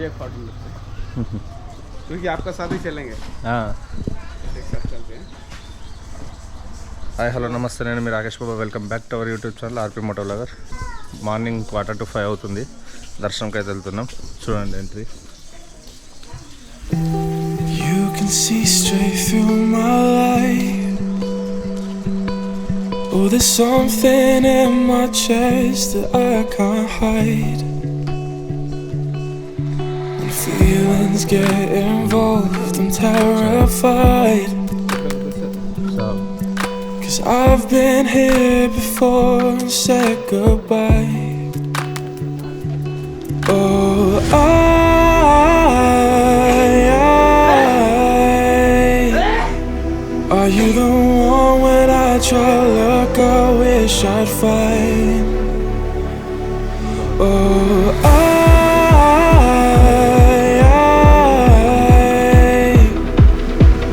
ये कॉटन लगता है क्योंकि आपका साथ ही चलेंगे। एक साथ चलते हैं। హాయ్ హలో నమస్తే, నేను మీ Rakesh Baba. Welcome back to our YouTube channel RP moto vlogger. Morning 4:45 అవుతుంది. దర్శనంకి అయితే వెళ్తున్నాం. చూడండి entry. You can see straight through my life. Oh, there's something in my chest that I can't hide. When feelings get involved, I'm terrified. Cause I've been here before and said goodbye. Oh, are you the one when I try to look, I wish I'd find? Oh,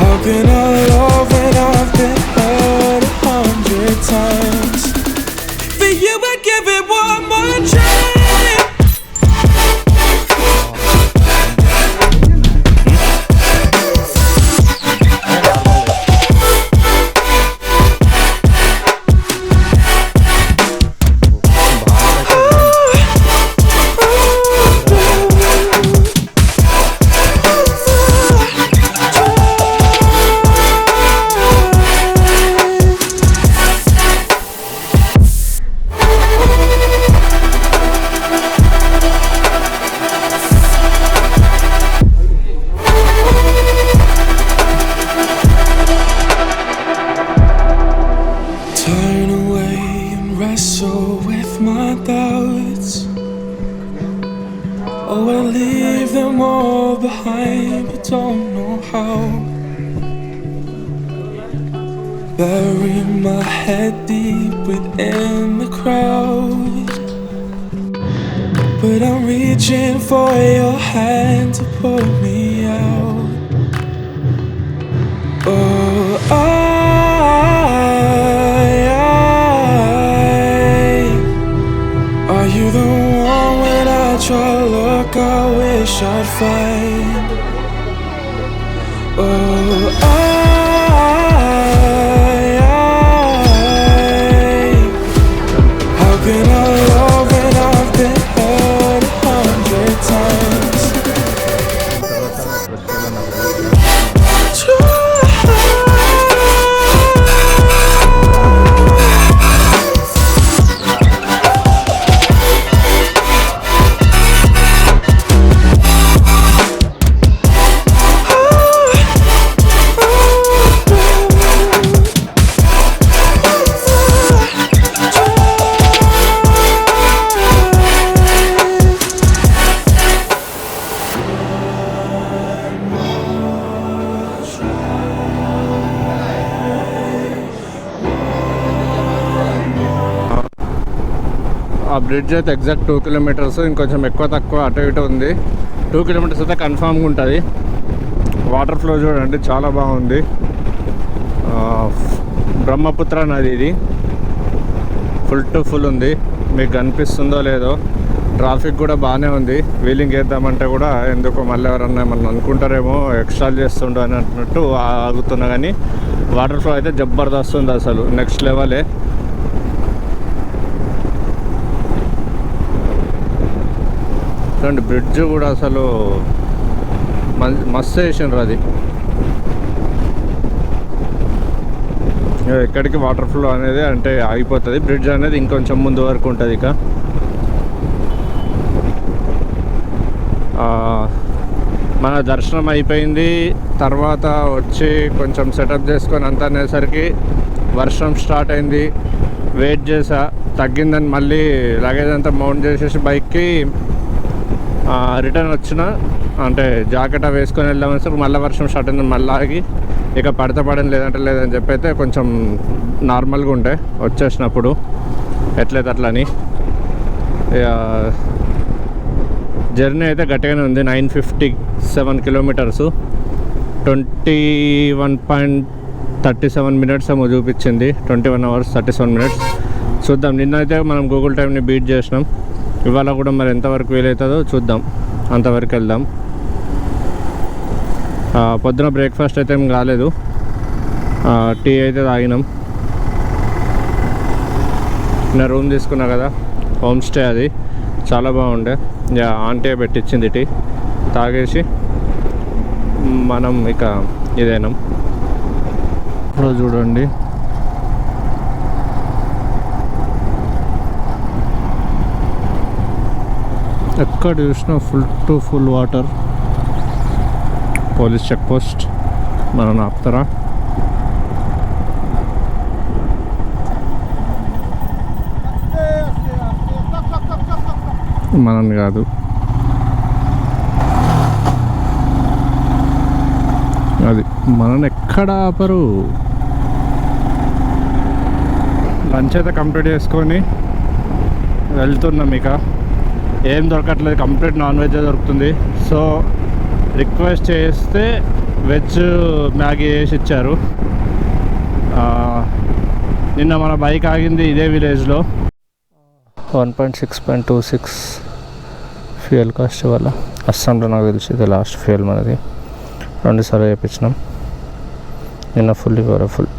how can I love when I've been hurt 100 times? For you I give it one more try. Turn away and wrestle with my doubts. Oh, I leave them all behind, but don't know how. Bury my head deep within the crowd, but I'm reaching for your hand to pull me out. Oh, are you the one when I try to look, I wish I'd find? Oh, how can I love when I've been hurt 100 times? ఆ bridge అయితే exact 2 kilometres, ఇంకొంచెం ఎక్కువ తక్కువ అటు ఇటు ఉంది. 2 kilometres అయితే కన్ఫామ్గా ఉంటుంది. వాటర్ ఫ్లో చూడండి చాలా బాగుంది. బ్రహ్మపుత్ర నది ఇది, ఫుల్ టు ఫుల్ ఉంది. మీకు కనిపిస్తుందో లేదో. ట్రాఫిక్ కూడా బాగానే ఉంది. వీలింగ్ వేద్దామంటే కూడా ఎందుకో మళ్ళీ ఎవరన్నా ఏమన్నా అనుకుంటారేమో ఎక్స్ట్రా చేస్తుండో అని అన్నట్టు ఆగుతున్నా, కానీ వాటర్ ఫ్లో అయితే జబర్దస్త్ ఉంది, అసలు నెక్స్ట్ లెవెలే. చూడండి బ్రిడ్జ్ కూడా అసలు మస్తు వేసిండ్రు. అది ఎక్కడికి వాటర్ ఫ్లో అనేది అంటే ఆగిపోతుంది. బ్రిడ్జ్ అనేది ఇంకొంచెం ముందు వరకు ఉంటుంది. ఇక మన దర్శనం అయిపోయింది. తర్వాత వచ్చి కొంచెం సెటప్ చేసుకొని అంతా అనేసరికి వర్షం స్టార్ట్ అయింది. వెయిట్ చేసా, తగ్గిందని మళ్ళీ లగేజ్ అంతా మౌంట్ చేసేసి బైక్కి రిటర్న్ వచ్చిన. అంటే జాకెట్ వేసుకొని వెళ్దామని సార్ మళ్ళీ వర్షం స్టార్ట్ అయింది. మళ్ళీ ఆగి ఇక పడితే పడని లేదంటే లేదని చెప్పి అయితే కొంచెం నార్మల్గా ఉంటే వచ్చేసినప్పుడు ఎట్లయితే అట్లని. జర్నీ అయితే గట్టిగానే ఉంది. 957 కిలోమీటర్స్, 21.37 మినిట్స్ ఏమో చూపించింది. 21 hours 37 minutes. చూద్దాం. నిన్నైతే మనం గూగుల్ టైంని బీట్ చేసినాం. ఇవాళ కూడా మరి ఎంతవరకు వీలవుతుందో చూద్దాం. అంతవరకు వెళ్దాం. పొద్దున బ్రేక్ఫాస్ట్ అయితే ఏం కాలేదు, టీ అయితే తాగినాం. నేను రూమ్ తీసుకున్నా కదా, హోమ్ స్టే అది, చాలా బాగుండే. ఆంటీ పెట్టించింది టీ, తాగేసి మనం ఇక ఇదేనాం. ఇప్పుడు చూడండి, ఎక్కడ చూసినా full to full water. Police check post, మనం ఆపుతారా? మనం కాదు. అది మనల్ని ఎక్కడ ఆపరు. లంచ్ అయితే కంప్లీట్ చేసుకొని వెళ్తున్నాం. ఇక ఏం దొరకట్లేదు, కంప్లీట్ నాన్ వెజ్ దొరుకుతుంది. సో రిక్వెస్ట్ చేస్తే వెజ్ మ్యాగీ వేసి ఇచ్చారు. నిన్న మన బైక్ ఆగింది ఇదే విలేజ్లో. 1.6.26 ఫ్యూయల్ కాస్ట్ వల్ల. అస్సాంలో నాకు తెలిసి ఇది లాస్ట్ ఫ్యూయల్ మనది. 2 సార్లు చేయించినాం. నిన్న ఫుల్లీ పవర్ఫుల్.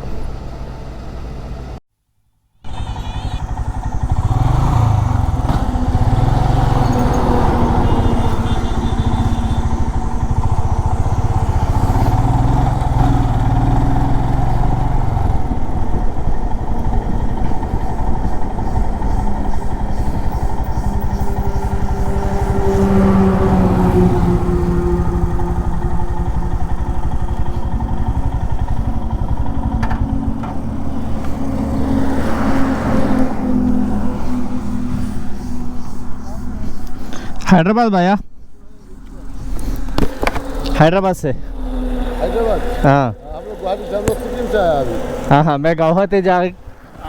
हैदराबाद भैया, हैदराबाद से। हैदराबाद? हाँ आप लोग गुवाहाटी सब लोग सिक्किम से आया अभी? हाँ हाँ, मैं गुवाहाटी जा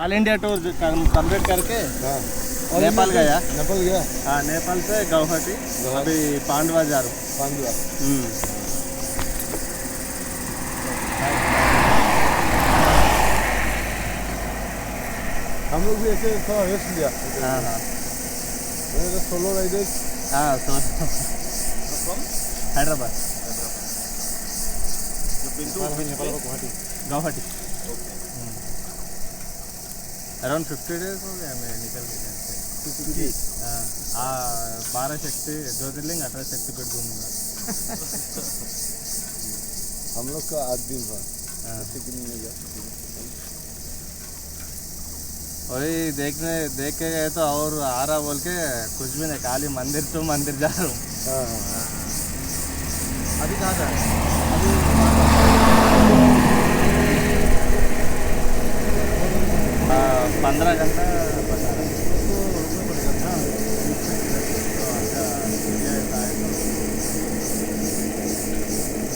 ऑल इंडिया टूर कंप्लीट करके हाँ नेपाल गया। नेपाल गया? हाँ, नेपाल से गुवाहाटी, अभी पांडवा जा रहा हूँ। पांडवा? हम लोग भी ऐसे थोड़ा रेस्ट लिया। हाँ हाँ सोलो राइडर्स। हाँ, so Hyderabad, Guwahati. Around 50 days हो गया मैं निकल के घर से। हाँ, 12 शक्ति ज्योतिर्लिंग 18 शक्तिपीठ घूमूंगा। हम लोग का 8 दिन हुआ। सिक्किम में गया। वही देख के गए तो और आ रहा बोल के कुछ भी नहीं, खाली मंदिर तो मंदिर जा रहा हूँ। अभी कहाँ था? 15 घंटा बता रहा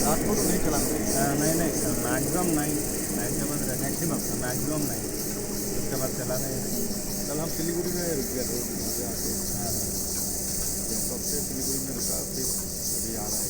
रात को तो नहीं चला? नहीं मैक्सिमम 9 के बाद मैक्सिमम 9, उसके बाद चला नहीं। कल हम सिलीगुड़ी में रुक गए थे, सबसे सिलीगुड़ी में रुका, फिर अभी आ रहा है।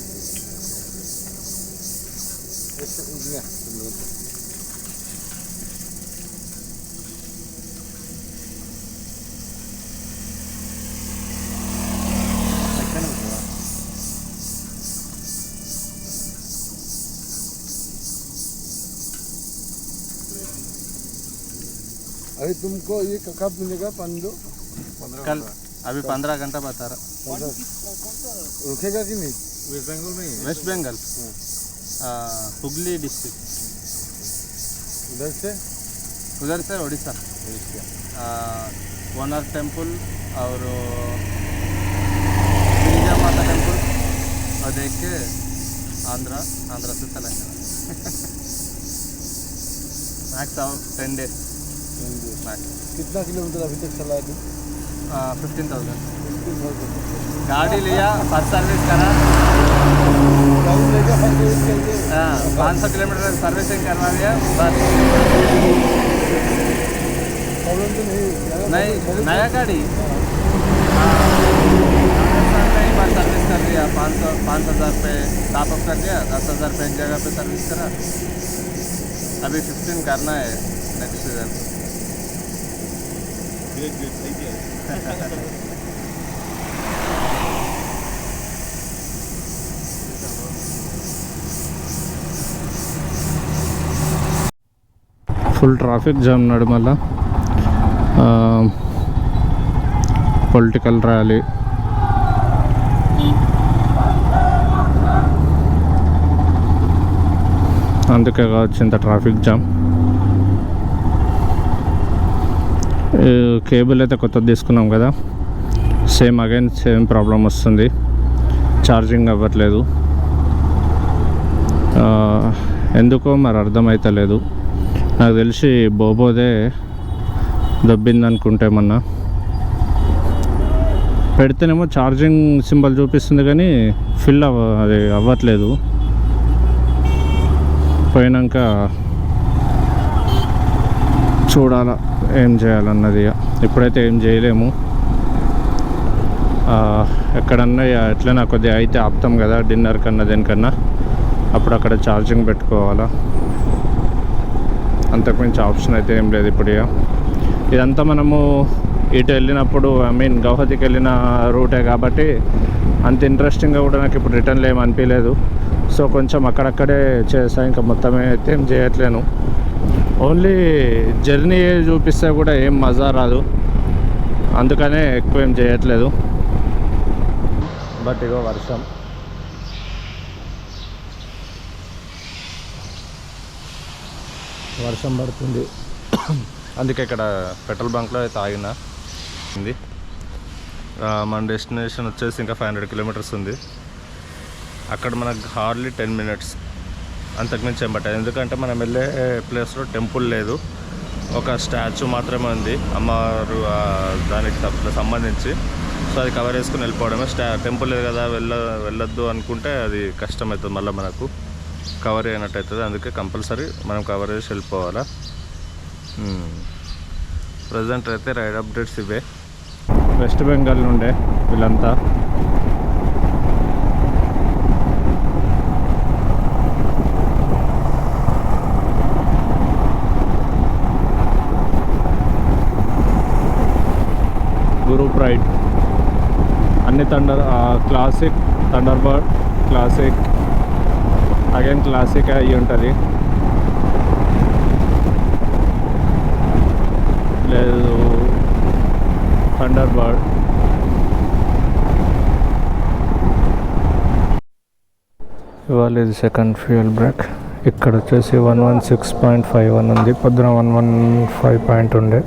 अभी तुमको ये कब मिलेगा? 15 कल अभी 15 घंटा बता रहा। रुकेगा कि नहीं? वेस्ट बंगाल में? West Bengal, Hooghly district. उधर से उड़ीसा। वनर टेम्पल और गिरिजा माता टेम्पल और देख के आंध्रा से तेलंगाना। मैक्स और 10 डेज। कितना किलोमीटर अभी तक चला है? 15,000। गाड़ी लिया, फर्स्ट सर्विस करा। 500 किलोमीटर सर्विसिंग करवा दिया बस। प्रॉब्लम तो नहीं, नया गाड़ी एक बार सर्विस कर दिया। 5,000 पे टॉपअप कर दिया, 10,000 पे एक जगह पे सर्विस करा। अभी 15 करना है next season. Full traffic jam నడుమల పొలిటికల్ ర్యాలీ. అందుకే కావచ్చు ఇంత ట్రాఫిక్ జామ్. కేబుల్ అయితే కొత్తది తీసుకున్నాం కదా, సేమ్ ప్రాబ్లం వస్తుంది, ఛార్జింగ్ అవ్వట్లేదు. ఎందుకో మరి అర్థమవుతలేదు. నాకు తెలిసి బోబోదే దబ్బిందనుకుంటే మొన్న పెడితేనేమో ఛార్జింగ్ సింబల్ చూపిస్తుంది కానీ ఫిల్ అది అవ్వట్లేదు. పోయినాక చూడాల ఏం చేయాలన్నది. ఇప్పుడైతే ఏం చేయలేము. ఎక్కడన్నా ఎట్లైనా కొద్దిగా అయితే ఆపుతాం కదా, డిన్నర్ కన్నా దేనికన్నా, అప్పుడు అక్కడ ఛార్జింగ్ పెట్టుకోవాలా. అంతకుమించి ఆప్షన్ అయితే ఏం లేదు ఇప్పుడు. ఇదంతా మనము ఇటు వెళ్ళినప్పుడు గౌహతికి వెళ్ళిన రూటే కాబట్టి అంత ఇంట్రెస్టింగ్గా కూడా నాకు ఇప్పుడు రిటర్న్లో ఏం అనిపించలేదు. సో కొంచెం అక్కడక్కడే చేసా, ఇంకా మొత్తమే అయితే ఏం చేయట్లేను. ఓన్లీ జర్నీ చూపిస్తే కూడా ఏం మజా రాదు, అందుకనే ఎక్కువ ఏం చేయట్లేదు. బట్ ఇగో వర్షం పడుతుంది. అందుకే ఇక్కడ పెట్రోల్ బంక్లో అయితే ఆగినా. మన డెస్టినేషన్ వచ్చేసి ఇంకా 500 కిలోమీటర్స్ ఉంది. అక్కడ మనకు హార్డ్లీ 10 మినిట్స్, అంతకుమించి ఏం పట్టాలి. ఎందుకంటే మనం వెళ్ళే ప్లేస్లో టెంపుల్ లేదు, ఒక స్టాచ్యూ మాత్రమే ఉంది అమ్మవారు దానికి సంబంధించి. సో అది కవర్ చేసుకుని వెళ్ళిపోవడమే. టెంపుల్ లేదు కదా, వెళ్ళొద్దు అనుకుంటే అది కష్టమవుతుంది, మళ్ళీ మనకు కవర్ అయినట్టు అవుతుంది. అందుకే కంపల్సరీ మనం కవర్ చేసి వెళ్ళిపోవాలా. ప్రజెంట్ అయితే రైడ్ అప్డేట్స్ ఇవే. వెస్ట్ బెంగాల్ నుండే వీళ్ళంతా. గ్రూప్ రైడ్ అన్ని classic, Thunderbird classic, again classic అయ్యి ఉంటుంది. లేదు థండర్బర్డ్. ఇవాళ ఇది సెకండ్ ఫ్యూయల్ బ్రేక్. ఇక్కడ వచ్చేసి 116.51 ఉంది, పొద్దున 115 ఉండే.